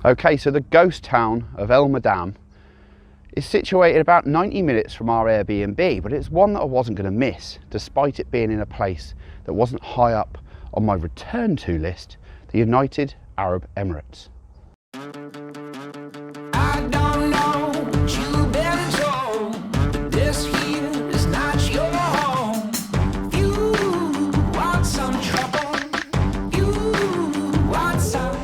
Okay, so the ghost town of El Madam is situated about 90 minutes from our Airbnb, but it's one that I wasn't going to miss, despite it being in a place that wasn't high up on my return to list, the United Arab Emirates. I don't know what you've been told, but this here is not your home. You want some trouble, you want some.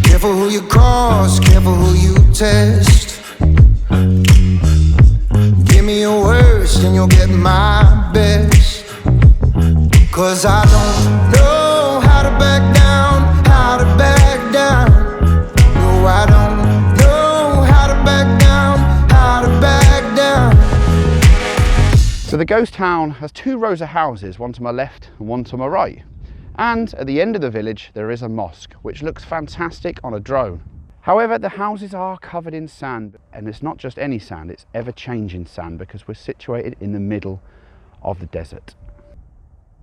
Careful who you cross, careful who you test. Give me your worst and you'll get my best. 'Cause I don't know how to back down, how to back down. No, I don't know how to back down, how to back down. So the ghost town has two rows of houses, one to my left and one to my right. And at the end of the village, there is a mosque, which looks fantastic on a drone. However, the houses are covered in sand, and it's not just any sand, it's ever-changing sand because we're situated in the middle of the desert.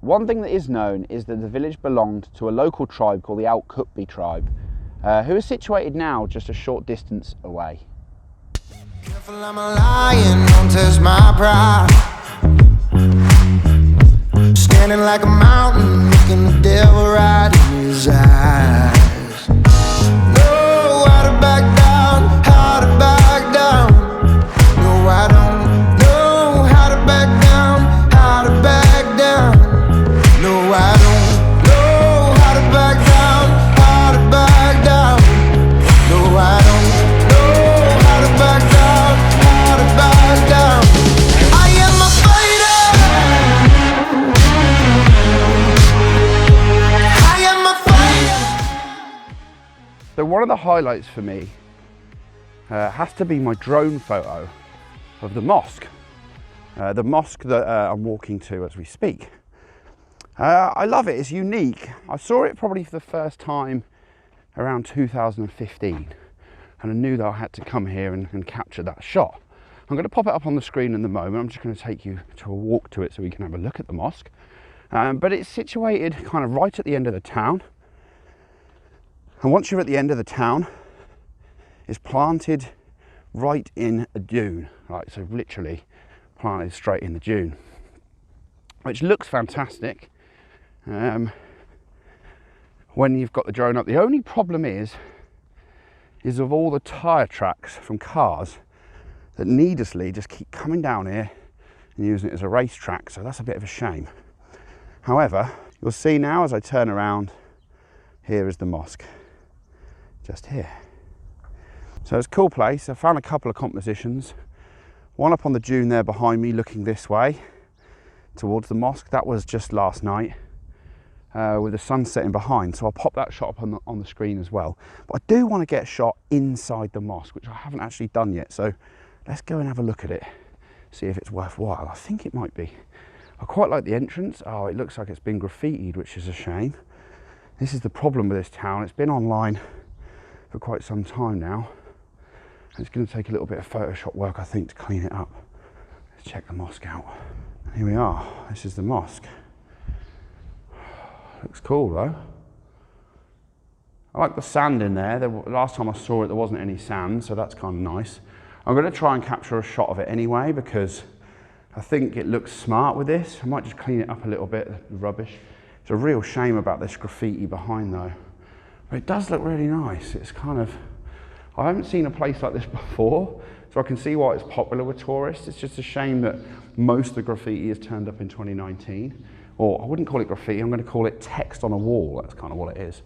One thing that is known is that the village belonged to a local tribe called the Al-Qutbi tribe, who is situated now just a short distance away. Careful, I'm a lion, don't test my pride. Standing like a mountain, looking the devil right in his eyes. Know how to back down, how to back down. No, I don't know how to back down, how to back down. No, I don't know how to back down, how to back down. No, I don't know how to back down, how to back down. I am a fighter. I am a fighter. So one of the highlights for me has to be my drone photo of the mosque that I'm walking to as we speak. I love it, it's unique. I saw it probably for the first time around 2015 and I knew that I had to come here and capture that shot. I'm going to pop it up on the screen in the moment. I'm just going to take you to a walk to it so we can have a look at the mosque. But it's situated kind of right at the end of the town. And once you're at the end of the town, it's planted right in a dune, right? So literally planted straight in the dune, which looks fantastic when you've got the drone up. The only problem is of all the tyre tracks from cars that needlessly just keep coming down here and using it as a racetrack, so that's a bit of a shame. However, you'll see now as I turn around, here is the mosque, just here. So it's a cool place. I found a couple of compositions, one up on the dune there behind me looking this way towards the mosque. That was just last night with the sun setting behind, so I'll pop that shot up on the screen as well. But I do want to get a shot inside the mosque, which I haven't actually done yet, so let's go and have a look at it, see if it's worthwhile. I think it might be. I quite like the entrance. Oh, it looks like it's been graffitied, which is a shame. This is the problem with this town. It's been online for quite some time now. It's going to take a little bit of Photoshop work, I think, to clean it up. Let's check the mosque out. Here we are. This is the mosque. Looks cool though. I like the sand in there. Last time I saw it, there wasn't any sand, so that's kind of nice. I'm going to try and capture a shot of it anyway because I think it looks smart with this. I might just clean it up a little bit, the rubbish. It's a real shame about this graffiti behind though. But it does look really nice. It's kind of, I haven't seen a place like this before, so I can see why it's popular with tourists. It's just a shame that most of the graffiti has turned up in 2019. Or I wouldn't call it graffiti, I'm going to call it text on a wall. That's kind of what it is.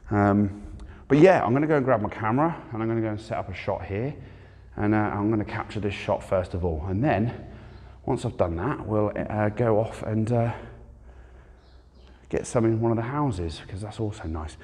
But yeah, I'm going to go and grab my camera and I'm going to go and set up a shot here. And I'm going to capture this shot first of all. And then, once I've done that, we'll go off and get some in one of the houses, because that's also nice.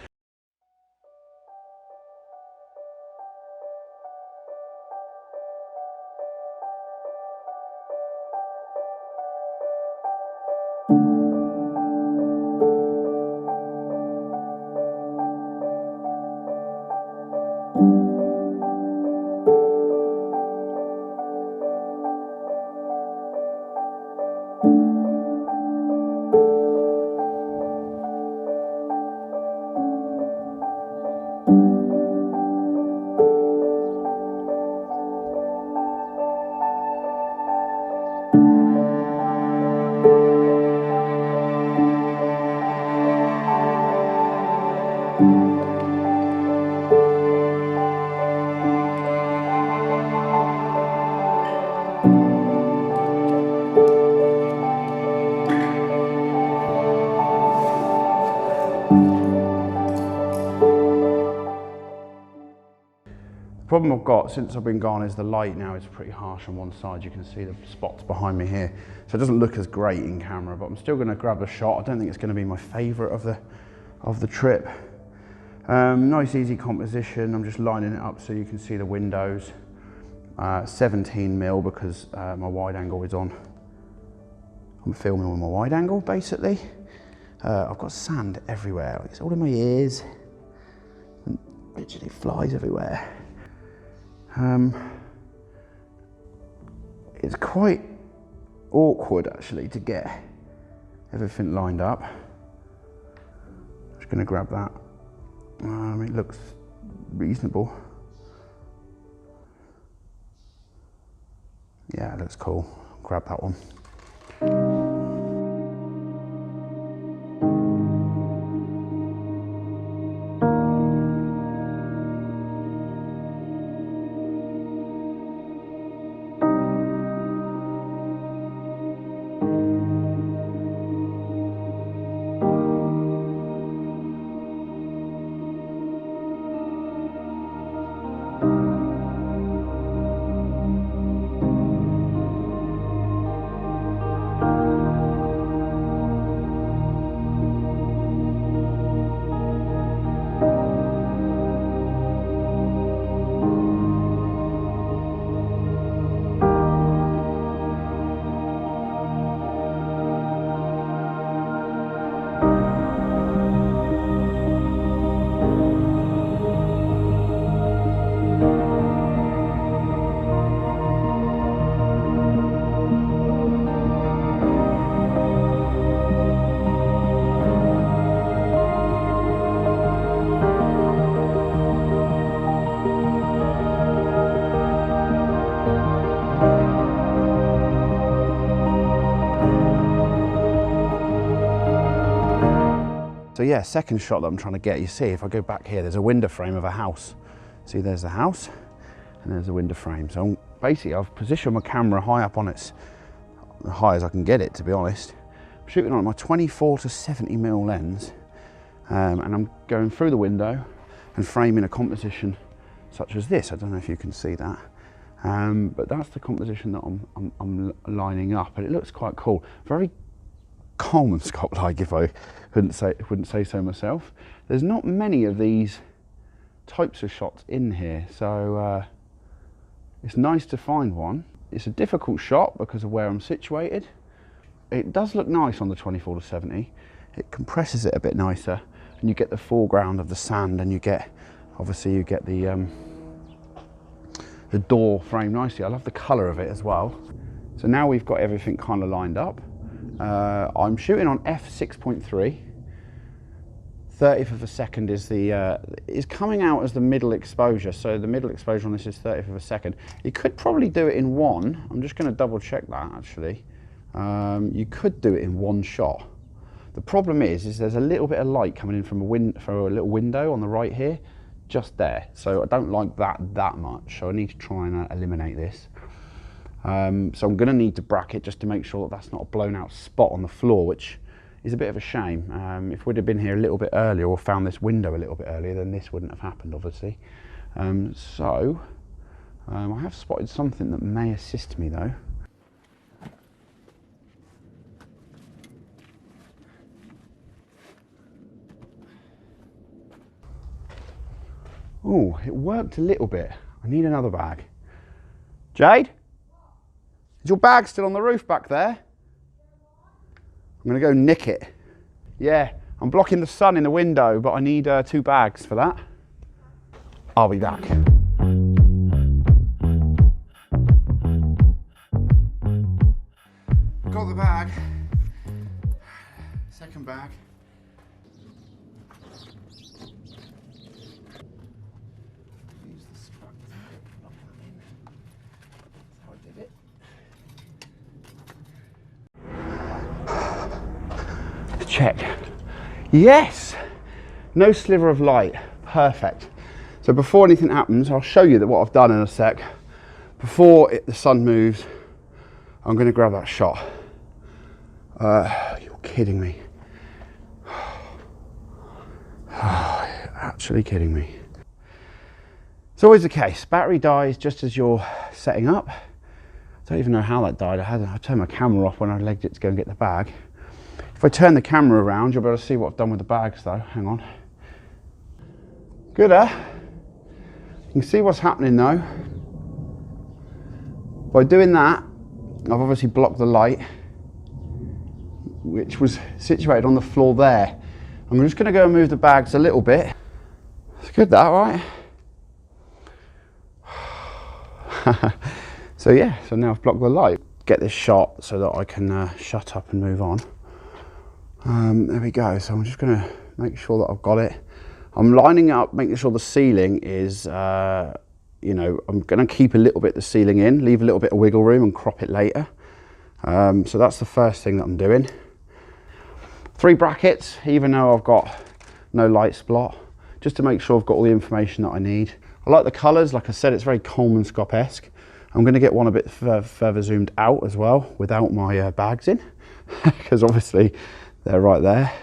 problem I've got since I've been gone is the light now is pretty harsh on one side. You can see the spots behind me here. So it doesn't look as great in camera, but I'm still gonna grab a shot. I don't think it's gonna be my favorite of the trip. Nice easy composition. I'm just lining it up so you can see the windows. 17mm because my wide angle is on. I'm filming with my wide angle basically. I've got sand everywhere. It's all in my ears. And literally flies everywhere. It's quite awkward actually to get everything lined up. Just going to grab that. It looks reasonable. Yeah, it looks cool. Grab that one. So yeah, second shot that I'm trying to get, you see, if I go back here, there's a window frame of a house. See, there's the house and there's a window frame. So basically I've positioned my camera high up on its, as high as I can get it, to be honest. I'm shooting on my 24 to 70mm lens and I'm going through the window and framing a composition such as this. I don't know if you can see that. But that's the composition that I'm lining up, and it looks quite cool. Very Coleman Scott-like, if I wouldn't say so myself. There's not many of these types of shots in here, so it's nice to find one. It's a difficult shot because of where I'm situated. It does look nice on the 24 to 70. It compresses it a bit nicer, and you get the foreground of the sand, and you get, obviously you get the door frame nicely. I love the colour of it as well. So now we've got everything kind of lined up. I'm shooting on f6.3. 30th of a second is the is coming out as the middle exposure. So the middle exposure on this is 30th of a second. You could probably do it in one. I'm just going to double check that actually. You could do it in one shot. The problem is there's a little bit of light coming in from a little window on the right here, just there. So I don't like that much. So I need to try and eliminate this. So I'm going to need to bracket just to make sure that that's not a blown out spot on the floor, which is a bit of a shame. If we'd have been here a little bit earlier or found this window a little bit earlier, then this wouldn't have happened, obviously. I have spotted something that may assist me though. Oh, it worked a little bit. I need another bag. Jade? Is your bag still on the roof back there? I'm gonna go nick it. Yeah, I'm blocking the sun in the window, but I need 2 bags for that. I'll be back. Got the bag. Second bag. Use the strap to lock them in. That's how I did it. Check. Yes! No sliver of light. Perfect. So before anything happens, I'll show you that what I've done in a sec. Before the sun moves, I'm going to grab that shot. You're kidding me. You're actually kidding me. It's always the case, battery dies just as you're setting up. I don't even know how that died. I turned my camera off when I legged it to go and get the bag. If I turn the camera around, you'll be able to see what I've done with the bags though. Hang on. Good, huh? You can see what's happening though. By doing that, I've obviously blocked the light, which was situated on the floor there. I'm just going to go and move the bags a little bit. It's good that, right? So yeah, so now I've blocked the light. Get this shot so that I can shut up and move on. There we go. So I'm just going to make sure that I've got it. I'm lining up, making sure the ceiling is, you know, I'm going to keep a little bit the ceiling in, leave a little bit of wiggle room and crop it later. So that's the first thing that I'm doing. 3 brackets, even though I've got no light splot, just to make sure I've got all the information that I need. I like the colours, like I said, it's very Coleman-Scott-esque. I'm going to get one a bit further zoomed out as well, without my bags in, because obviously they're right there.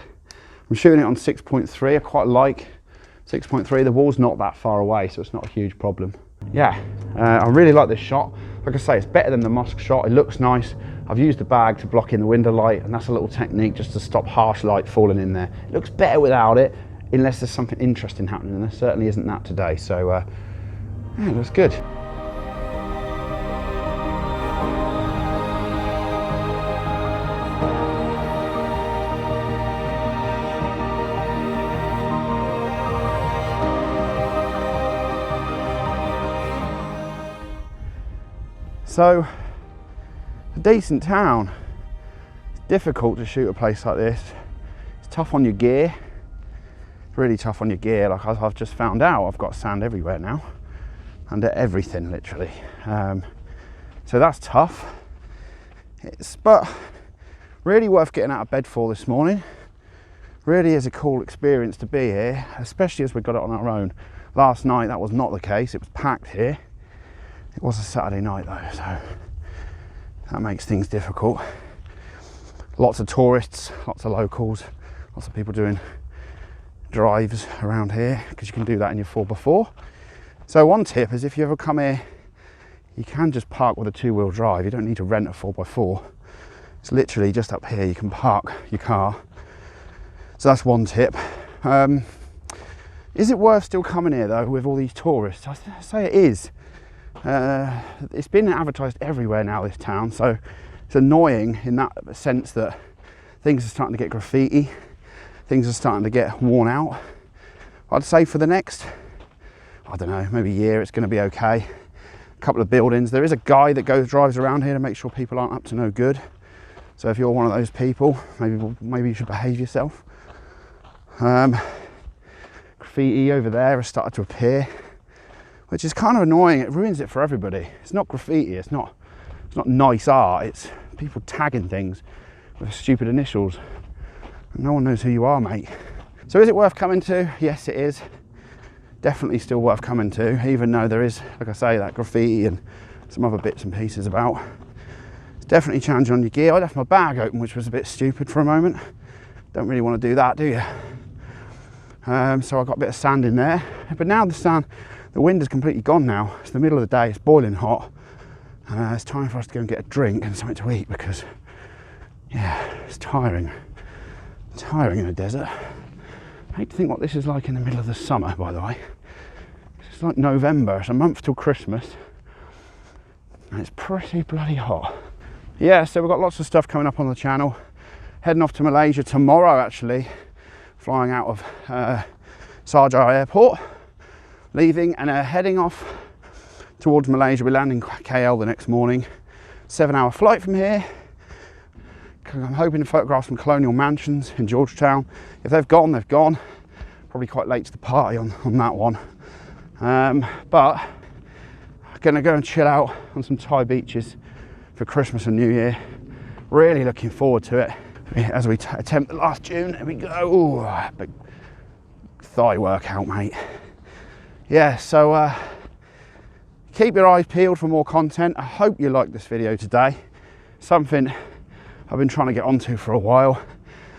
I'm shooting it on 6.3, I quite like 6.3, the wall's not that far away, so it's not a huge problem. Yeah, I really like this shot. Like I say, it's better than the Musk shot, it looks nice. I've used the bag to block in the window light, and that's a little technique just to stop harsh light falling in there. It looks better without it, unless there's something interesting happening, and there certainly isn't that today, so yeah, it looks good. So, a decent town. It's difficult to shoot a place like this. It's tough on your gear. It's really tough on your gear. Like I've just found out, I've got sand everywhere now. Under everything, literally. So that's tough. But really worth getting out of bed for this morning. Really is a cool experience to be here, especially as we got it on our own. Last night, that was not the case. It was packed here. It was a Saturday night though, so that makes things difficult. Lots of tourists, lots of locals, lots of people doing drives around here, because you can do that in your 4x4. So one tip is if you ever come here, you can just park with a 2-wheel drive. You don't need to rent a 4x4. It's literally just up here, you can park your car. So that's one tip. Is it worth still coming here though with all these tourists? I say it is. It's been advertised everywhere now, this town, so it's annoying in that sense that things are starting to get graffiti, things are starting to get worn out. I'd say for the next, I don't know, maybe year, it's going to be okay. A couple of buildings. There is a guy that drives around here to make sure people aren't up to no good. So if you're one of those people, maybe you should behave yourself. Graffiti over there has started to appear, which is kind of annoying. It ruins it for everybody. It's not graffiti, it's not nice art, it's people tagging things with stupid initials. And no one knows who you are, mate. So is it worth coming to? Yes, it is. Definitely still worth coming to, even though there is, like I say, that graffiti and some other bits and pieces about. It's definitely challenging on your gear. I left my bag open, which was a bit stupid for a moment. Don't really want to do that, do you? So I got a bit of sand in there, but now the wind is completely gone now. It's the middle of the day, it's boiling hot. It's time for us to go and get a drink and something to eat, because, yeah, it's tiring. Tiring in a desert. I hate to think what this is like in the middle of the summer, by the way. It's like November, it's a month till Christmas. And it's pretty bloody hot. Yeah, so we've got lots of stuff coming up on the channel. Heading off to Malaysia tomorrow, actually. Flying out of Sharjah Airport. Leaving and heading off towards Malaysia. We're landing KL the next morning. 7-hour flight from here. I'm hoping to photograph some colonial mansions in Georgetown. If they've gone, they've gone. Probably quite late to the party on that one. But I'm gonna go and chill out on some Thai beaches for Christmas and New Year. Really looking forward to it. As we attempt the last tune, there we go. Ooh, big thigh workout, mate. Yeah, so keep your eyes peeled for more content. I hope you liked this video today. Something I've been trying to get onto for a while.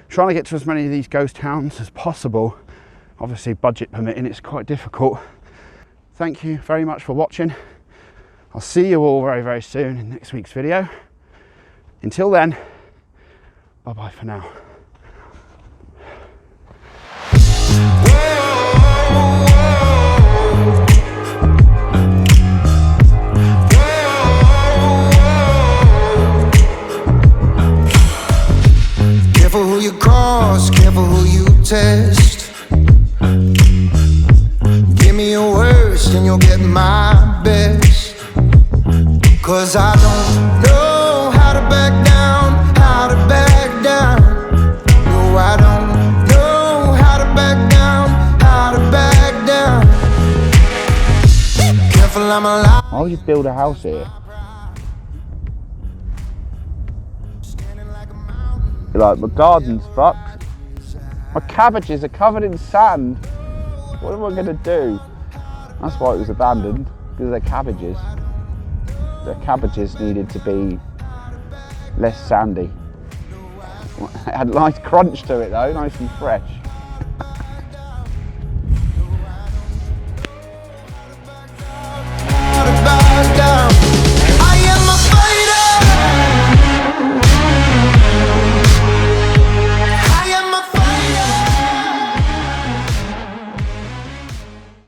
Trying to get to as many of these ghost towns as possible. Obviously, budget permitting, it's quite difficult. thank you very much for watching. I'll see you all very, very soon in next week's video. Until then, bye-bye for now. Careful who you cross, careful who you test. Give me your worst and you'll get my best. 'Cause I don't know how to back down, how to back down. No, I don't know how to back down, how to back down. Careful, I'm alive. Why would you build a house here? You're like, my garden's fucked. My cabbages are covered in sand. What am I gonna do? That's why it was abandoned, because they're cabbages. The cabbages needed to be less sandy. It had a nice crunch to it though, nice and fresh.